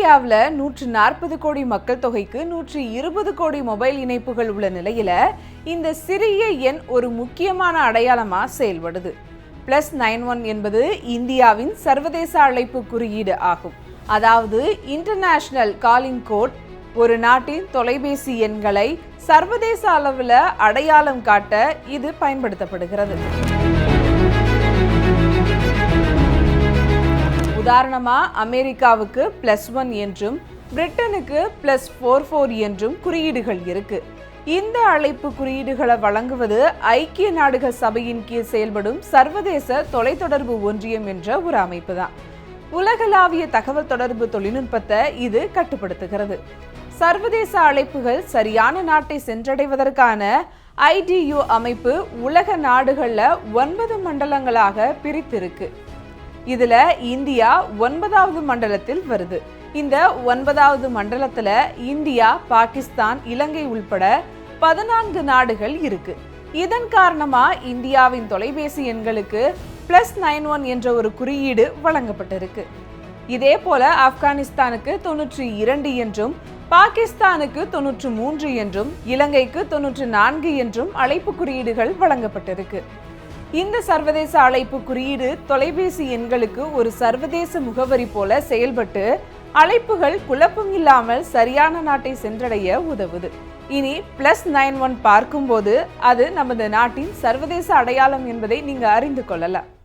இந்தியாவில் 140 கோடி மக்கள் தொகைக்கு 120 கோடி மொபைல் இணைப்புகள் உள்ள நிலையில இந்த சிறிய எண் ஒரு முக்கியமான அடையாளமா செயல்படுது. +91 என்பது இந்தியாவின் சர்வதேச அழைப்பு குறியீடு ஆகும். அதாவது இன்டர்நேஷனல் காலிங் கோட். ஒரு நாட்டின் தொலைபேசி எண்களை சர்வதேச அளவில் அடையாளம் காட்ட இது பயன்படுத்தப்படுகிறது. உதாரணமா அமெரிக்காவுக்கு +1 என்றும் பிரிட்டனுக்கு +44 என்றும் குறியீடுகள் இருக்கு. இந்த அழைப்பு குறியீடுகளை வழங்குவது ஐக்கிய நாடுகள் சபையின் கீழ் செயல்படும் சர்வதேச தொலைத்தொடர்பு ஒன்றியம் என்ற ஒரு அமைப்பு தான். உலகளாவிய தகவல் தொடர்பு தொழில்நுட்பத்தை இது கட்டுப்படுத்துகிறது. சர்வதேச அழைப்புகள் சரியான நாட்டை சென்றடைவதற்கான ITU அமைப்பு உலக நாடுகள்ல 9 மண்டலங்களாக பிரித்திருக்கு. இதுல இந்தியா 9வது மண்டலத்தில் வருது. இந்த 9வது மண்டலத்துல இந்தியா, பாகிஸ்தான், இலங்கை உள்பட 14 நாடுகள் இருக்கு. இதன் காரணமா இந்தியாவின் தொலைபேசி எண்களுக்கு +91 என்ற ஒரு குறியீடு வழங்கப்பட்டிருக்கு. இதே போல ஆப்கானிஸ்தானுக்கு 92 என்றும், பாகிஸ்தானுக்கு 93 என்றும், இலங்கைக்கு 94 என்றும் அழைப்பு குறியீடுகள் வழங்கப்பட்டிருக்கு. இந்த சர்வதேச அழைப்பு குறியீடு தொலைபேசி எண்களுக்கு ஒரு சர்வதேச முகவரி போல செயல்பட்டு அழைப்புகள் குழப்பம் இல்லாமல் சரியான நாட்டை சென்றடைய உதவுது. இனி +91 பார்க்கும்போது அது நமது நாட்டின் சர்வதேச அடையாளம் என்பதை நீங்க அறிந்து கொள்ளலாம்.